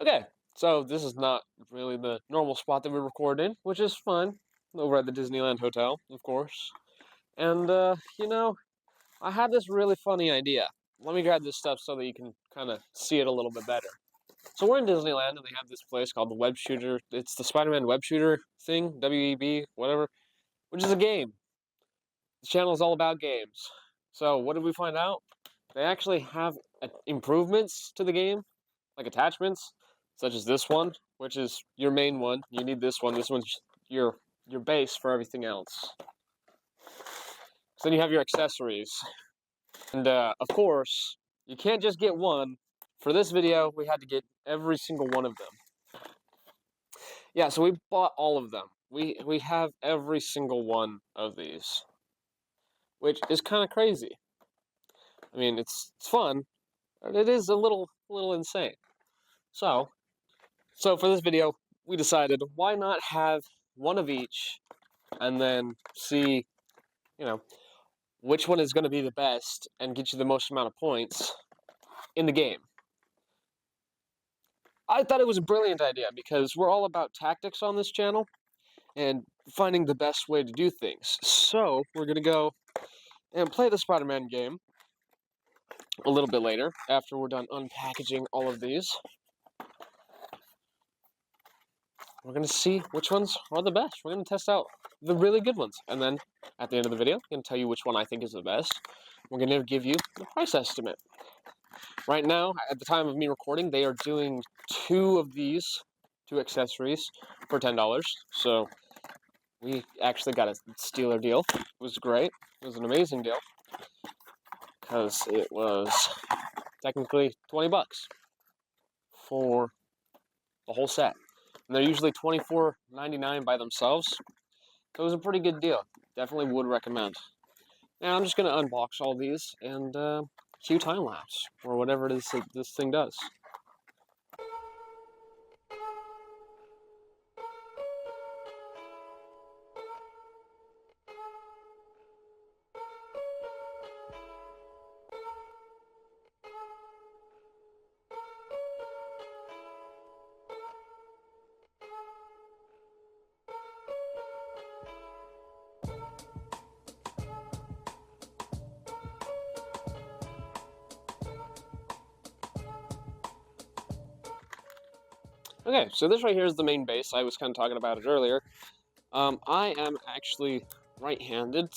Okay, so this is not really the normal spot that we record in, which is fun. Over at the Disneyland Hotel, of course. And, I had this really funny idea. Let me grab this stuff so that you can kind of see it a little bit better. So we're in Disneyland, and they have this place called the Web Shooter. It's the Spider-Man Web Shooter thing, W.E.B, whatever, which is a game. The channel is all about games. So what did we find out? They actually have improvements to the game, like attachments, such as this one, which is your main one. You need this one. This one's your base for everything else. So then you have your accessories. And of course, you can't just get one. For this video, we had to get every single one of them. Yeah, so we bought all of them. We have every single one of these, which is kind of crazy. I mean, it's fun, but it is a little insane. So for this video, we decided why not have one of each, and then see, which one is going to be the best and get you the most amount of points in the game. I thought it was a brilliant idea because we're all about tactics on this channel and finding the best way to do things. So we're going to go and play the Spider-Man game a little bit later after we're done unpackaging all of these. We're going to see which ones are the best. We're going to test out the really good ones. And then at the end of the video, I'm going to tell you which one I think is the best. We're going to give you the price estimate. Right now, at the time of me recording, they are doing two accessories for $10. So we actually got a stealer deal. It was great. It was an amazing deal because it was technically 20 bucks for the whole set. And they're usually $24.99 by themselves. So it was a pretty good deal. Definitely would recommend. Now I'm just going to unbox all these and cue time lapse or whatever it is that this thing does. Okay, so this right here is the main base. I was kind of talking about it earlier. I am actually right-handed,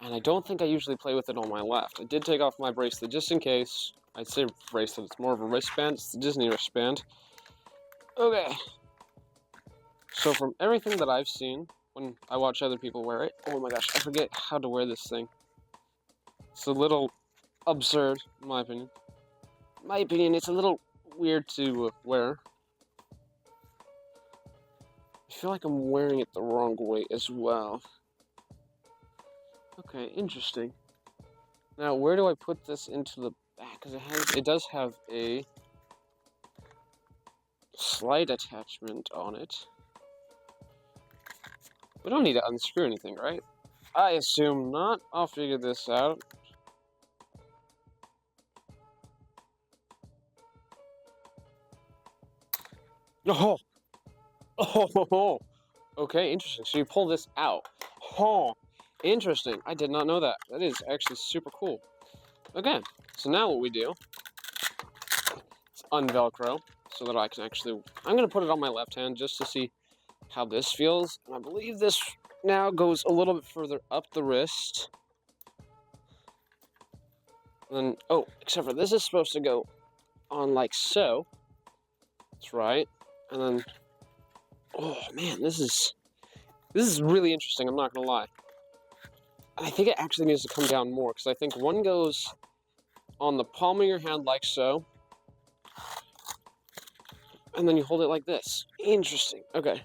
and I don't think I usually play with it on my left. I did take off my bracelet just in case. I'd say bracelet, it's more of a wristband. It's the Disney wristband. Okay. So from everything that I've seen, when I watch other people wear it, oh my gosh, I forget how to wear this thing. It's a little absurd, in my opinion. In my opinion, it's a little weird to wear. I feel like I'm wearing it the wrong way as well. Okay, interesting. Now, where do I put this into the back? Because it does have a slight attachment on it. We don't need to unscrew anything, right? I assume not. I'll figure this out. Oh! Oh! Okay, interesting. So you pull this out. Oh! Interesting. I did not know that. That is actually super cool. Okay, so now what we do is unvelcro so that I can actually... I'm going to put it on my left hand just to see how this feels. And I believe this now goes a little bit further up the wrist. And then, oh, except for this is supposed to go on like so. That's right. And then, oh man, this is really interesting, I'm not going to lie. I think it actually needs to come down more, because I think one goes on the palm of your hand like so. And then you hold it like this. Interesting. Okay.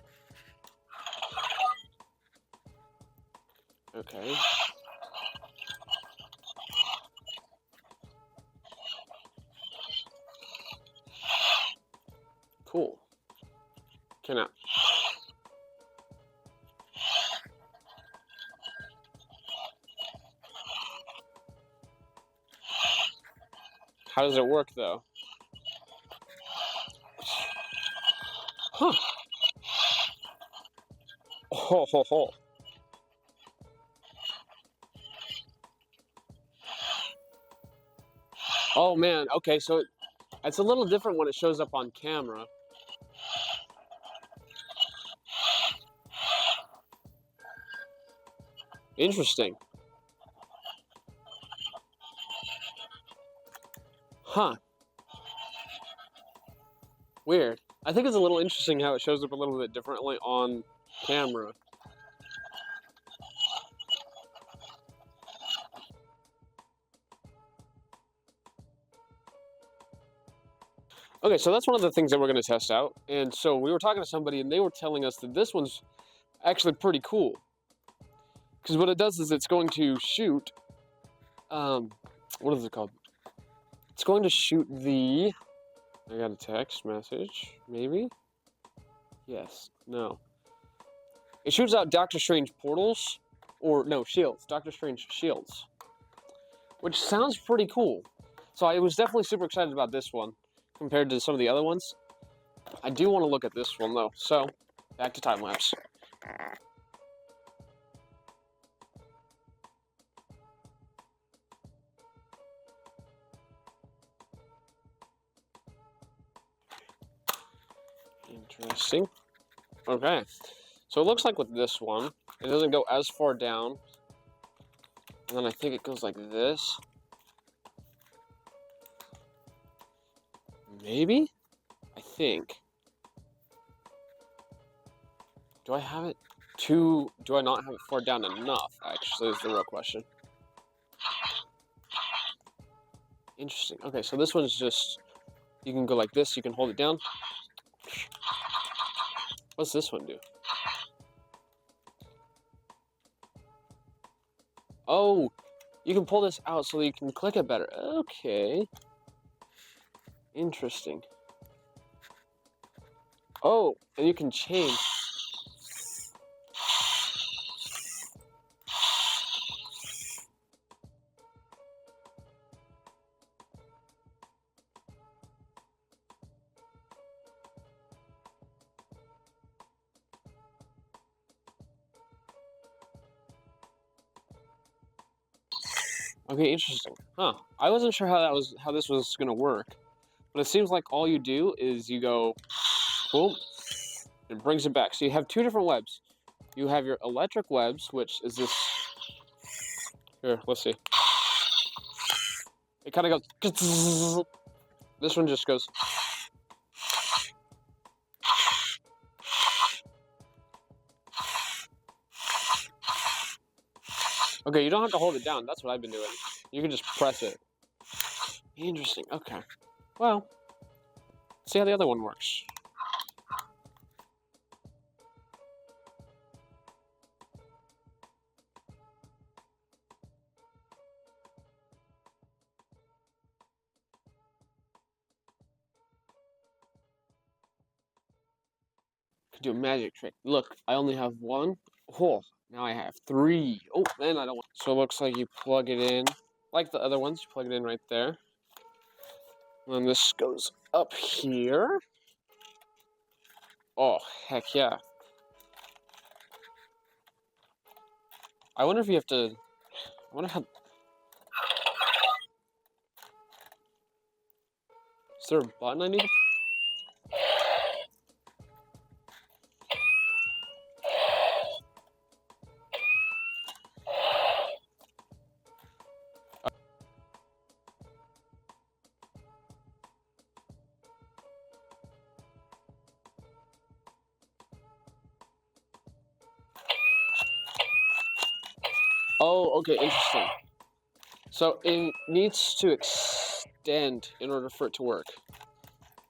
Okay. Cool. Okay, now. How does it work, though? Huh. Ho, ho, ho. Oh, man. Okay, so it's a little different when it shows up on camera. Interesting. Huh. Weird. I think it's a little interesting how it shows up a little bit differently on camera. Okay, so that's one of the things that we're going to test out. And so we were talking to somebody, and they were telling us that this one's actually pretty cool. Because what it does is it's going to shoot, what is it called? It's going to shoot the, I got a text message, maybe? Yes, no. It shoots out Doctor Strange portals, or no, shields, Doctor Strange shields. Which sounds pretty cool. So I was definitely super excited about this one, compared to some of the other ones. I do want to look at this one though, so back to time lapse. Interesting. Okay, so it looks like with this one, it doesn't go as far down, and then I think it goes like this. Maybe? I think. Do I have it do I not have it far down enough, actually, is the real question. Interesting. Okay, so this one's just, you can go like this, you can hold it down. What's this one do? Oh, you can pull this out so that you can click it better. Okay. Interesting. Oh, and you can change. Okay, interesting. Huh. I wasn't sure how this was gonna work. But it seems like all you do is you go, boom, it brings it back. So you have two different webs. You have your electric webs, which is this. Here, let's see. It kind of goes. This one just goes. Okay, you don't have to hold it down. That's what I've been doing. You can just press it. Interesting. Okay. Well, let's see how the other one works. Could do a magic trick. Look, I only have one. Oh, now I have three. Oh, man, I don't want. So it looks like you plug it in, like the other ones. You plug it in right there. And then this goes up here. Oh, heck yeah. I wonder if you have to. I wonder how. Is there a button I need to? Oh, okay, interesting. So it needs to extend in order for it to work.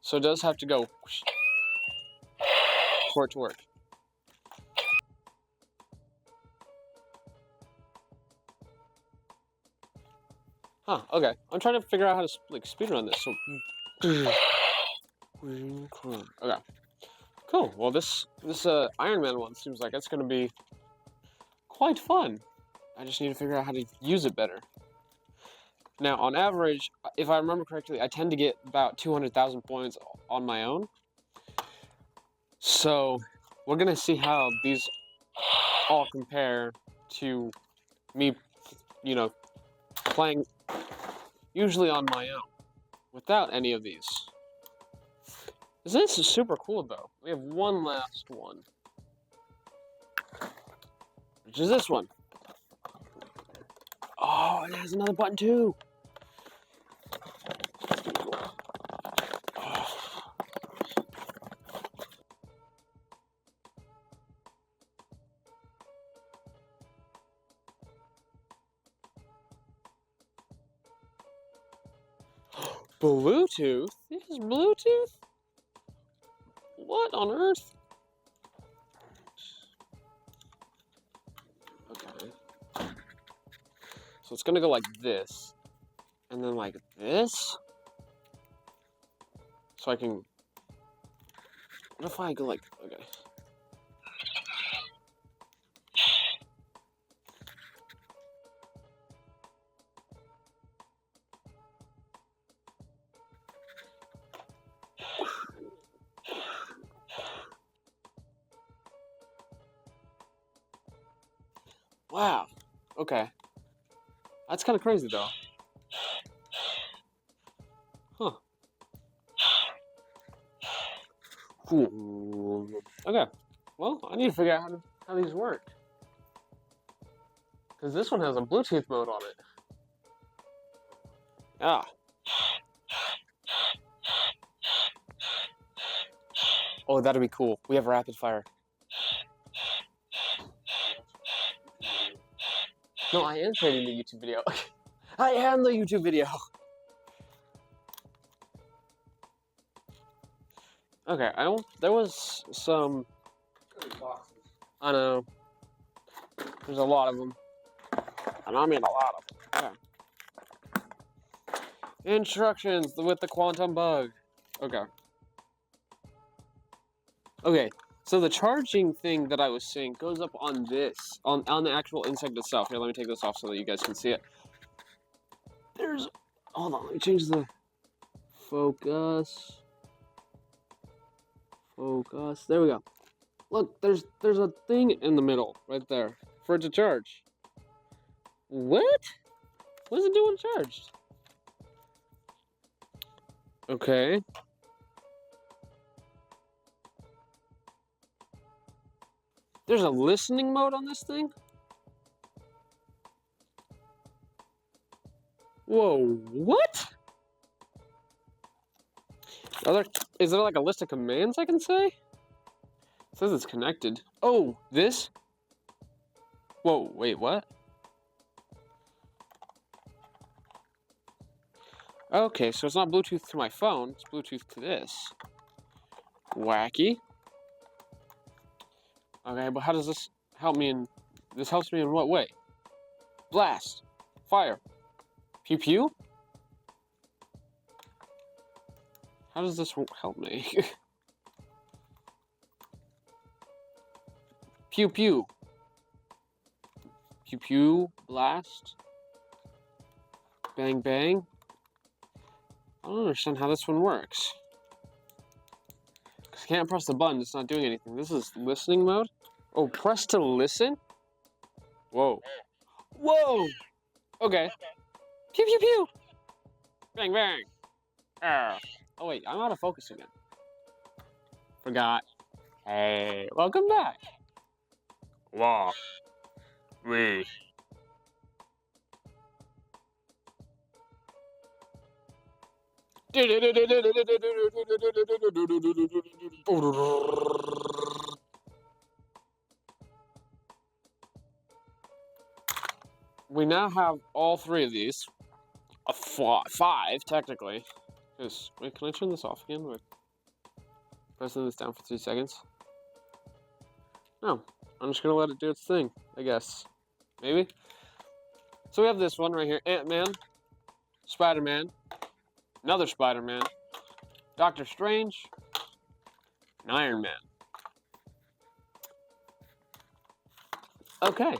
So it does have to go for it to work. Huh, okay. I'm trying to figure out how to like speedrun this. So okay. Cool. Well, this Iron Man one seems like it's gonna be quite fun. I just need to figure out how to use it better. Now, on average, if I remember correctly, I tend to get about 200,000 points on my own. So, we're gonna see how these all compare to me, playing usually on my own without any of these. This is super cool though. We have one last one, which is this one. Oh, it has another button too. Bluetooth? This is Bluetooth? What on earth? Okay. So it's gonna go like this, and then like this. So I can. What if I go like. Okay. Wow. Okay. That's kind of crazy though. Huh. Cool. Okay. Well, I need to figure out how these work. Because this one has a Bluetooth mode on it. Ah. Oh, that'd be cool. We have rapid fire. No, I am creating the YouTube video. I am the YouTube video. Okay, there was some. I know. There's a lot of them. And I mean a lot of them. Okay. Instructions with the quantum bug. Okay. Okay, so the charging thing that I was saying goes up on this, on the actual insect itself. Here, let me take this off so that you guys can see it. Hold on, let me change the focus. Focus, there we go. Look, there's a thing in the middle, right there, for it to charge. What? What does it do when charged? Okay. There's a listening mode on this thing? Whoa, what? Is there like a list of commands I can say? It says it's connected. Oh, this? Whoa, wait, what? Okay, so it's not Bluetooth to my phone, it's Bluetooth to this. Wacky. Okay, but how does this help me in... This helps me in what way? Blast. Fire. Pew pew? How does this help me? Pew pew. Pew pew. Blast. Bang bang. I don't understand how this one works. Because I can't press the button, it's not doing anything. This is listening mode? Oh, press to listen? Whoa. Whoa! Okay. Pew pew pew! Bang bang! Oh wait, I'm out of focus again. Forgot. Hey, welcome back. Wow. We. We now have all three of these. Five, technically. Wait, can I turn this off again? Wait. Pressing this down for 3 seconds. No, I'm just gonna let it do its thing, I guess. Maybe? So we have this one right here. Ant-Man. Spider-Man. Another Spider-Man. Doctor Strange. And Iron Man. Okay.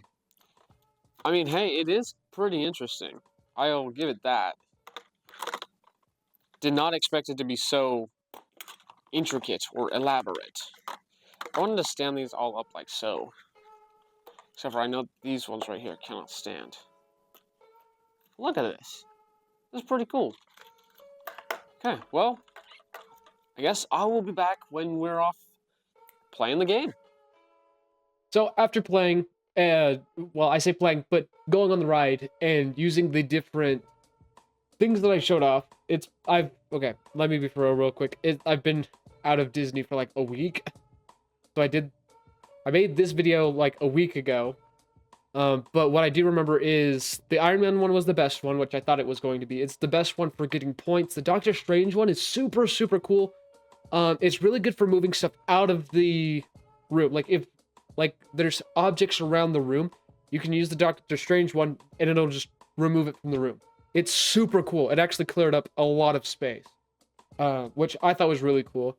I mean, hey, it is pretty interesting. I'll give it that. Did not expect it to be so intricate or elaborate. I wanted to stand these all up like so. Except for I know these ones right here cannot stand. Look at this. This is pretty cool. Okay, well, I guess I will be back when we're off playing the game. So after playing, well, I say playing, but going on the ride and using the different things that I showed off, okay, let me be for real quick. I've been out of Disney for like a week. So I made this video like a week ago. But what I do remember is the Iron Man one was the best one, which I thought it was going to be. It's the best one for getting points. The Doctor Strange one is super, super cool. It's really good for moving stuff out of the room. Like if there's objects around the room, you can use the Doctor Strange one and it'll just remove it from the room. It's super cool. It actually cleared up a lot of space, which I thought was really cool.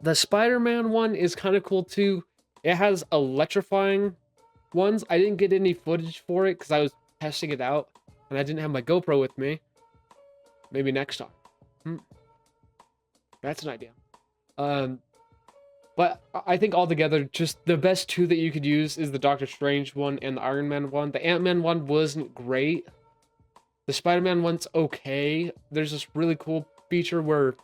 The Spider-Man one is kind of cool too. It has electrifying ones. I didn't get any footage for it because I was testing it out and I didn't have my GoPro with me. Maybe next time. That's an idea. But I think altogether, just the best two that you could use is the Doctor Strange one and the Iron Man one. The Ant-Man one wasn't great. The Spider-Man one's okay. There's this really cool feature where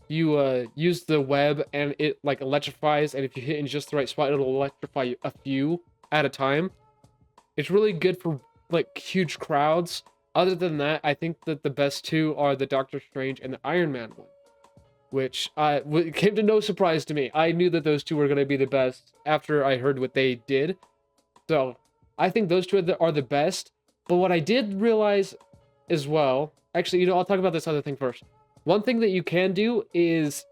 you use the web and it like electrifies, and if you hit in just the right spot, it'll electrify a few at a time. It's really good for like huge crowds. Other than that, I think that the best two are the Doctor Strange and the Iron Man one, which came to no surprise to me. I knew that those two were going to be the best after I heard what they did. So I think those two are the best. But what I did realize as well, actually, I'll talk about this other thing first. One thing that you can do is,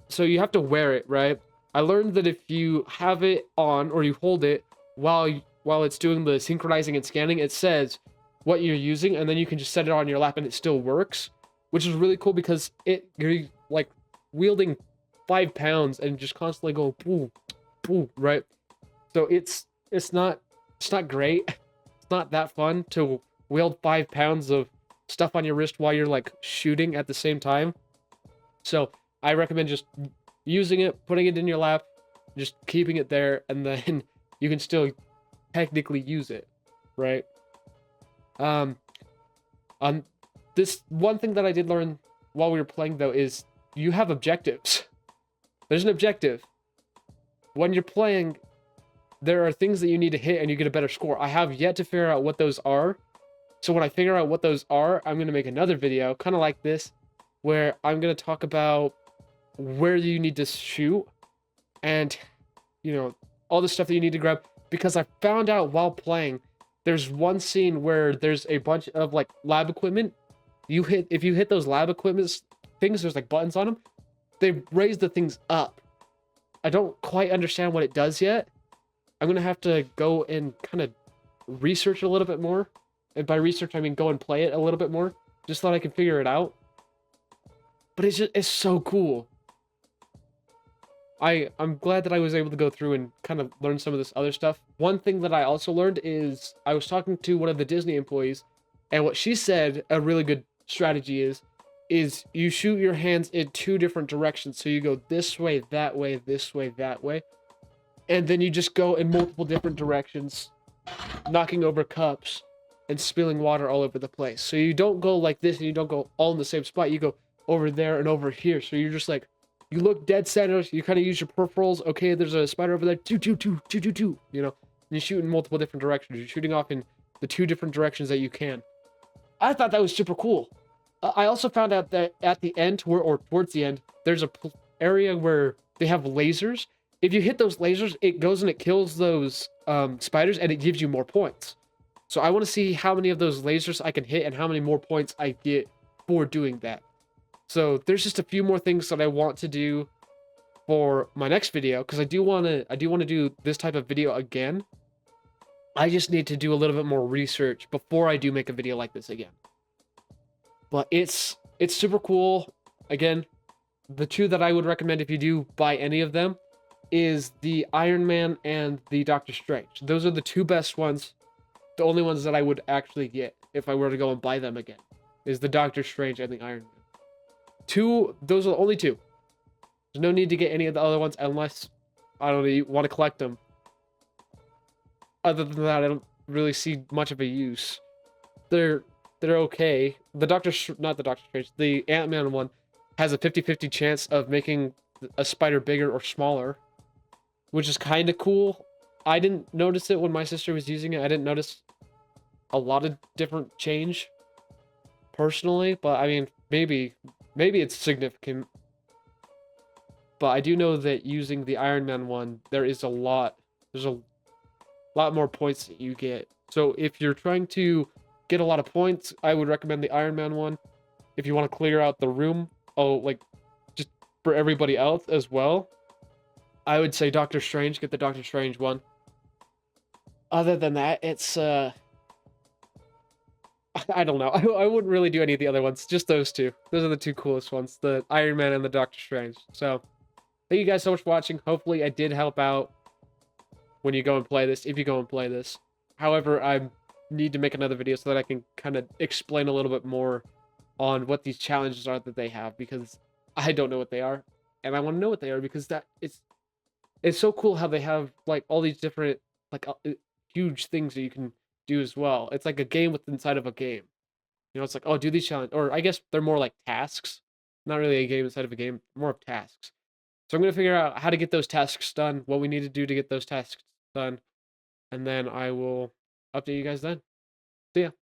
so you have to wear it, right? I learned that if you have it on or you hold it while it's doing the synchronizing and scanning, it says what you're using, and then you can just set it on your lap and it still works, which is really cool because you're like wielding 5 pounds and just constantly going poo, poo, right? So it's not great. It's not that fun to wield 5 pounds of stuff on your wrist while you're like shooting at the same time. So I recommend just using it, putting it in your lap, just keeping it there, and then you can still technically use it, right? This one thing that I did learn while we were playing though is you have objectives. There's an objective. When you're playing, there are things that you need to hit and you get a better score. I have yet to figure out what those are. So when I figure out what those are, I'm going to make another video, kind of like this, where I'm going to talk about where you need to shoot and, all the stuff that you need to grab. Because I found out while playing, there's one scene where there's a bunch of like lab equipment. If you hit those lab equipment things, there's like buttons on them. They raise the things up. I don't quite understand what it does yet. I'm going to have to go and kind of research a little bit more. And by research, I mean go and play it a little bit more, just so I can figure it out. But it's so cool. I'm glad that I was able to go through and kind of learn some of this other stuff. One thing that I also learned is I was talking to one of the Disney employees, and what she said a really good strategy is you shoot your hands in 2 different directions. So you go this way, that way, this way, that way. And then you just go in multiple different directions, knocking over cups and spilling water all over the place. So you don't go like this and you don't go all in the same spot. You go over there and over here. So you're just like, you look dead center. You kind of use your peripherals. Okay, there's a spider over there. Two. And you shoot in multiple different directions. You're shooting off in the 2 different directions that you can. I thought that was super cool. I also found out that at the end, or towards the end, there's a area where they have lasers. If you hit those lasers, it goes and it kills those spiders, and it gives you more points. So I want to see how many of those lasers I can hit and how many more points I get for doing that. So there's just a few more things that I want to do for my next video, because I do want to do this type of video again. I just need to do a little bit more research before I do make a video like this again. But it's super cool. Again, the 2 that I would recommend if you do buy any of them is the Iron Man and the Doctor Strange. Those are the 2 best ones. The only ones that I would actually get if I were to go and buy them again is the Doctor Strange and the Iron Man. Those are the only 2. There's no need to get any of the other ones unless I don't know, you want to collect them. Other than that, I don't really see much of a use. They're they're okay. Not the Doctor Strange, the Ant-Man one has a 50-50 chance of making a spider bigger or smaller, which is kind of cool. I didn't notice it when my sister was using it. I didn't notice a lot of different change personally, but I mean, maybe it's significant. But I do know that using the Iron Man one, there's a lot more points that you get. So if you're trying to get a lot of points, I would recommend the Iron Man one. If you want to clear out the room, like just for everybody else as well, I would say Doctor Strange, get the Doctor Strange one. Other than that, it's I don't know. I wouldn't really do any of the other ones. Just those two. Those are the two coolest ones, the Iron Man and the Doctor Strange. So thank you guys so much for watching. Hopefully I did help out when you go and play this, if you go and play this. However, I need to make another video so that I can kind of explain a little bit more on what these challenges are that they have, because I don't know what they are, and I want to know what they are, because that it's so cool how they have like all these different like huge things that you can do as well. It's like a game within inside of a game. You know, it's like, oh, do these challenge, or I guess they're more like tasks, not really a game inside of a game, more of tasks. So I'm gonna figure out how to get those tasks done, what we need to do to get those tasks done, and then I will update you guys then. See ya.